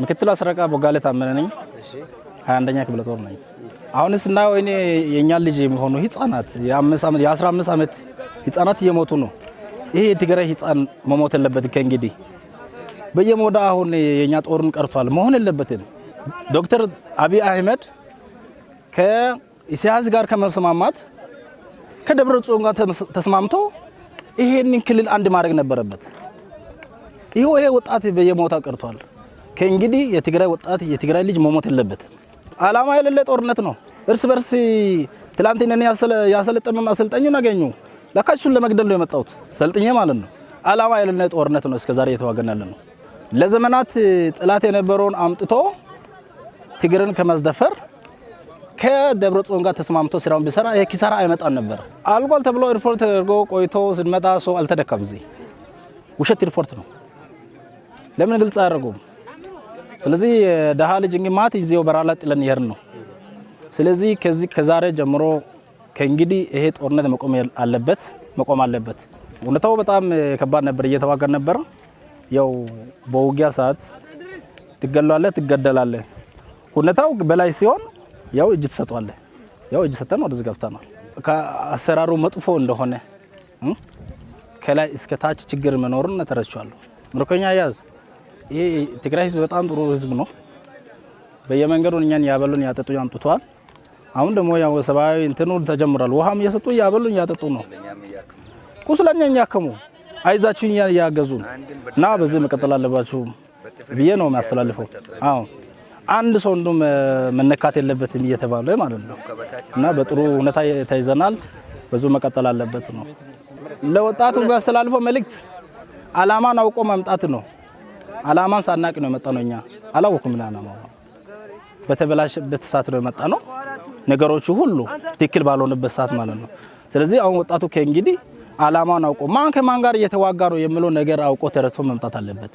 ምክትል አስረቃ ቦጋለ ታመነ ነኝ። እሺ 21ኛ ክፍለ ጦር ነኝ። አሁንስ እና ወይኔ የኛ ልጅ የሚሆኑ ህፃናት የ5 ዓመት የ15 ዓመት ህፃናት እየሞቱ ነው። ይሄ የትግራይ ህፃን መሞት የለበት ከእንግዲህ በየሞዳ አሁን የኛ ጦርን ቀርቷል መሆን የለበትም። ዶክተር አብይ አህመድ ከኢሳያስ ጋር ከመስማማት ከደብረ ጽዮን ጋር ተስማምቶ ይሄን ክልል አንድ ማድረግ ነበረበት። ይሄ ወጣት በየሞታ ቀርቷል። ከእንግዲህ የትግራይ ወጣት የትግራይ ልጅ መሞት የለበት። አላማ የሌለ ጦርነት ነው። እርስ በርስ ትላንትና ያሰለጠነው አሰልጣኙን አገኙ ለካሹን ለመግደል ነው የመጣው ሰልጥኜ ማለት ነው። አላማ የሌለ ጦርነት ነው እስከዛሬ የተዋገን ያለ ነው። ለዘመናት ጥላት የነበረውን አምጥቶ ትግርን ከማስደፈር ከደብረ ጽዮን ጋር ተስማምቶ ስራውን ቢሰራ ይሄ ኪሳራ አይመጣም ነበር። አልቋል ተብሎ ሪፖርት ተደርጎ ቆይቶ ስንመጣ ሰው አልተደካም። እዚህ ውሸት ሪፖርት ነው። ለምን ግልጽ አያደርጉም? ስለዚህ ደሃ ልጅ እንግማት ይዘው በራላ ጥለን ይሄር ነው። ስለዚህ ከዛሬ ጀምሮ ከእንግዲህ ይሄ ጦርነት መቆም አለበት። ሁኔታው በጣም ከባድ ነበር፣ እየተዋጋን ነበር። ያው በውጊያ ሰዓት ትገላለህ፣ ትገደላለህ። ሁኔታው በላይ ሲሆን ያው እጅ ተሰጥቷል። ያው እጅ ሰጥተን ወደዚህ ገብተናል። ከአሰራሩ መጥፎ እንደሆነ ከላይ እስከ ታች ችግር መኖሩን ተረድቻለሁ። ምርኮኛ ያዝ ይሄ ትግራይ ህዝብ በጣም ጥሩ ህዝብ ነው። በየመንገዱ እኛን ያበሉን ያጠጡ ያምጡቷል። አሁን ደግሞ ያው ሰባዊ እንትኑ ተጀምሯል። ውሃም እየሰጡ ያበሉን ያጠጡ ነው። ቁስለኛኛ ያከሙ አይዛችሁኝ ያገዙን እና በዚህ መቀጠል አለባችሁ ብዬ ነው የሚያስተላልፈው። አዎ አንድ ሰው እንደም መነካት የለበትም እየተባለ ማለት ነው እና በጥሩ ሁኔታ ተይዘናል። በዙ መቀጠል አለበት ነው ለወጣቱ የሚያስተላልፈው መልእክት። አላማን አውቆ መምጣት ነው። አላማን ሳናቅ ነው የመጣ ነው። እኛ አላወኩም ምን አላማው በተበላሽበት ሰዓት ነው የመጣ ነው። ነገሮቹ ሁሉ ትክክል ባልሆነበት ሰዓት ማለት ነው። ስለዚህ አሁን ወጣቱ ከእንግዲህ አላማን አውቆ ማን ከማን ጋር እየተዋጋ ነው የሚለው ነገር አውቆ ተረድቶ መምጣት አለበት።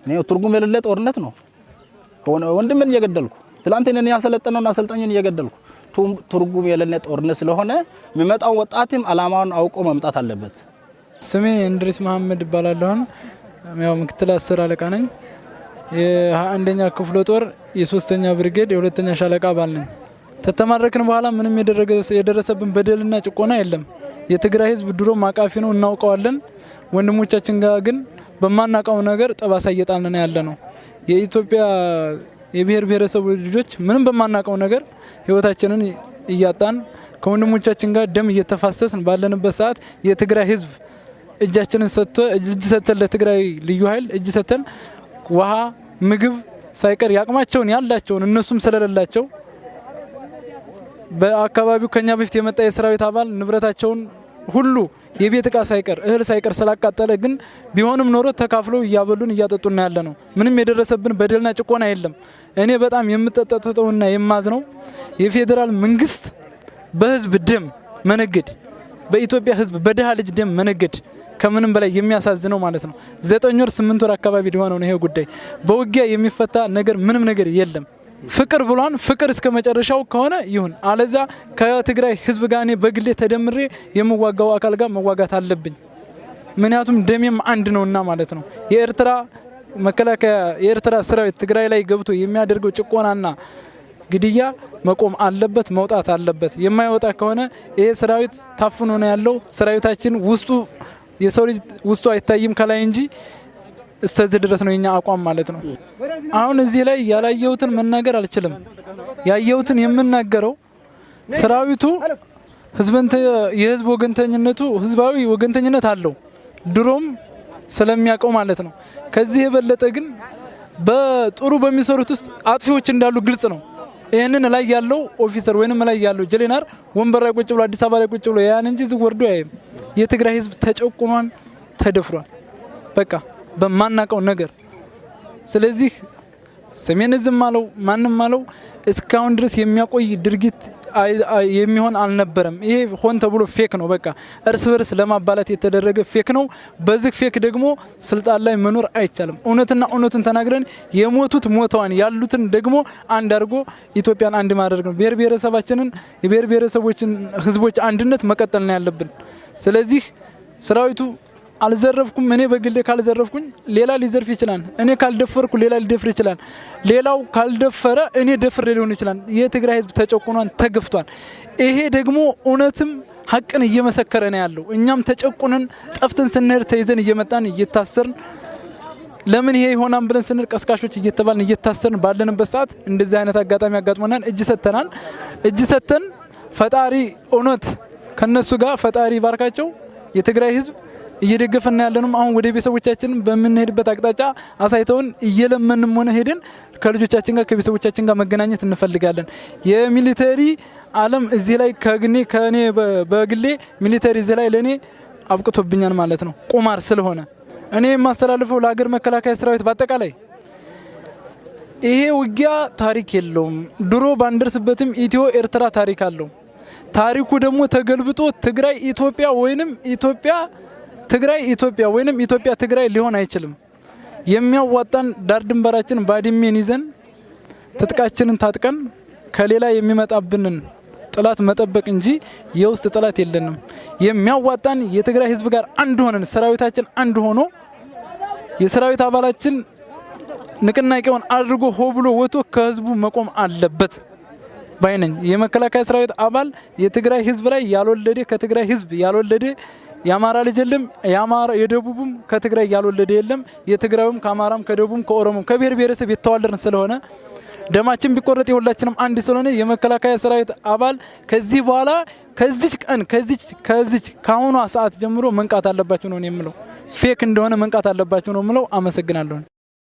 እኔ ትርጉም የሌለ ጦርነት ነው። ወንድምን እየገደልኩ ትላንት እኔን ያሰለጠነውና አሰልጣኙን እየገደልኩ ትርጉም የሌለ ጦርነት ስለሆነ የሚመጣው ወጣትም አላማውን አውቆ መምጣት አለበት። ስሜ እንድሪስ መሐመድ ይባላል። ያው ምክትል 10 አለቃ ነኝ። የ21ኛ ክፍለ ጦር የ3ኛ ብርጌድ የ2ኛ ሻለቃ አባል ነኝ። ተተማረክን በኋላ ምንም የደረሰብን በደልና ጭቆና የለም። የትግራይ ህዝብ ድሮ ማቃፊ ነው እናውቀዋለን። ወንድሞቻችን ጋር ግን በማናቀው ነገር ጠባሳ እየጣልን ያለ ነው። የኢትዮጵያ የብሔር ብሔረሰቦች ልጆች ምንም በማናቀው ነገር ህይወታችንን እያጣን ከወንድሞቻችን ጋር ደም እየተፋሰስን ባለንበት ሰዓት የትግራይ ህዝብ እጃችንን ሰጥተን ለትግራይ ልዩ ኃይል እጅ ሰጥተን ውሃ ምግብ ሳይቀር ያቅማቸውን ያላቸውን እነሱም ስለሌላቸው በአካባቢው ከኛ በፊት የመጣ የሰራዊት አባል ንብረታቸውን ሁሉ የቤት ዕቃ ሳይቀር እህል ሳይቀር ስላቃጠለ ግን ቢሆንም ኖሮ ተካፍለው እያበሉን እያጠጡና ያለ ነው። ምንም የደረሰብን በደልና ጭቆና የለም። እኔ በጣም የምጠጠጠውና የማዝነው የፌዴራል መንግስት በህዝብ ደም መነገድ፣ በኢትዮጵያ ህዝብ በደሃ ልጅ ደም መነገድ ከምንም በላይ የሚያሳዝነው ማለት ነው። 9 ወር 8 ወር አካባቢ ሊሆነው ነው ይሄ ጉዳይ። በውጊያ የሚፈታ ነገር ምንም ነገር የለም። ፍቅር ብሏን ፍቅር እስከ መጨረሻው ከሆነ ይሁን፣ አለዛ ከትግራይ ህዝብ ጋር እኔ በግሌ ተደምሬ የምዋጋው አካል ጋር መዋጋት አለብኝ። ምክንያቱም ደሜም አንድ ነውና ማለት ነው። የኤርትራ መከላከያ የኤርትራ ሰራዊት ትግራይ ላይ ገብቶ የሚያደርገው ጭቆናና ግድያ መቆም አለበት፣ መውጣት አለበት። የማይወጣ ከሆነ ይሄ ሰራዊት ታፍኖ ነው ያለው። ሰራዊታችን ውስጡ የሰው ልጅ ውስጡ አይታይም ከላይ እንጂ እስከዚህ ድረስ ነው የኛ አቋም ማለት ነው። አሁን እዚህ ላይ ያላየሁትን መናገር አልችልም። ያየሁትን የምናገረው ሰራዊቱ የህዝብ ወገንተኝነቱ ህዝባዊ ወገንተኝነት አለው ድሮም ስለሚያውቀው ማለት ነው። ከዚህ የበለጠ ግን በጥሩ በሚሰሩት ውስጥ አጥፊዎች እንዳሉ ግልጽ ነው። ይሄንን ላይ ያለው ኦፊሰር ወይንም ላይ ያለው ጀሌናር ወንበር ላይ ቁጭ ብሎ አዲስ አበባ ላይ ቁጭ ብሎ ያን እንጂ ዝወርዶ ያይም የትግራይ ህዝብ ተጨቁኗን ተደፍሯል። በቃ በማናቀው ነገር። ስለዚህ ሰሜን ዝም አለው ማንንም አለው እስካሁን ድረስ የሚያቆይ ድርጊት የሚሆን አልነበረም። ይሄ ሆን ተብሎ ፌክ ነው። በቃ እርስ በርስ ለማባላት የተደረገ ፌክ ነው። በዚህ ፌክ ደግሞ ስልጣን ላይ መኖር አይቻልም። እውነትና እውነቱን ተናግረን የሞቱት ሞተዋን ያሉትን ደግሞ አንድ አድርጎ ኢትዮጵያን አንድ ማድረግ ነው። ብሔር ብሔረሰባችንን የብሔር ብሔረሰቦችን ህዝቦች አንድነት መቀጠል ነው ያለብን። ስለዚህ ሰራዊቱ አልዘረፍኩም። እኔ በግሌ ካልዘረፍኩኝ ሌላ ሊዘርፍ ይችላል። እኔ ካልደፈርኩ ሌላ ሊደፍር ይችላል። ሌላው ካልደፈረ እኔ ደፍሬ ሊሆን ይችላል። የትግራይ ህዝብ ተጨቁኗን ተገፍቷል። ይሄ ደግሞ እውነትም ሀቅን እየመሰከረ ነው ያለው። እኛም ተጨቁነን ጠፍተን ስንሄድ ተይዘን እየመጣን እየታሰርን ለምን ይሄ ይሆናል ብለን ስንል ቀስቃሾች እየተባልን እየታሰርን ባለንበት ሰዓት እንደዚህ አይነት አጋጣሚ አጋጥሞናል። እጅ ሰጥተናል። እጅ ሰጥተን ፈጣሪ እውነት ከነሱ ጋር ፈጣሪ ባርካቸው የትግራይ ህዝብ እየደገፈና ያለንም አሁን ወደ ቤተሰቦቻችን በምንሄድበት አቅጣጫ አሳይተውን እየለመንም ሆነ ሄደን ከልጆቻችን ጋር ከቤተሰቦቻችን ጋር መገናኘት እንፈልጋለን። የሚሊተሪ ዓለም እዚህ ላይ ከኔ በግሌ ሚሊተሪ እዚህ ላይ ለኔ አብቅቶብኛል ማለት ነው። ቁማር ስለሆነ እኔ የማስተላልፈው ለሀገር መከላከያ ሰራዊት በአጠቃላይ ይሄ ውጊያ ታሪክ የለውም። ድሮ ባንደርስበትም ኢትዮ ኤርትራ ታሪክ አለው። ታሪኩ ደግሞ ተገልብጦ ትግራይ ኢትዮጵያ ወይንም ትግራይ ኢትዮጵያ ወይንም ኢትዮጵያ ትግራይ ሊሆን አይችልም። የሚያዋጣን ዳር ድንበራችን ባድሜን ይዘን ትጥቃችንን ታጥቀን ከሌላ የሚመጣብንን ጥላት መጠበቅ እንጂ የውስጥ ጥላት የለንም። የሚያዋጣን የትግራይ ህዝብ ጋር አንድ ሆነን ሰራዊታችን አንድ ሆኖ የሰራዊት አባላችን ንቅናቄውን አድርጎ ሆ ብሎ ወጥቶ ከህዝቡ መቆም አለበት ባይነኝ። የመከላከያ ሰራዊት አባል የትግራይ ህዝብ ላይ ያልወለደ ከትግራይ ህዝብ ያልወለደ የአማራ ልጅ የለም። የደቡብም ከትግራይ ያልወለደ የለም። የትግራዩም ከአማራም ከደቡብም ከኦሮሞም ከብሔር ብሔረሰብ የተዋለድን ስለሆነ ደማችን ቢቆረጥ የሁላችንም አንድ ስለሆነ የመከላከያ ሰራዊት አባል ከዚህ በኋላ ከዚች ከአሁኗ ሰዓት ጀምሮ መንቃት አለባችሁ ነው የምለው። ፌክ እንደሆነ መንቃት አለባችሁ ነው የምለው። አመሰግናለሁ።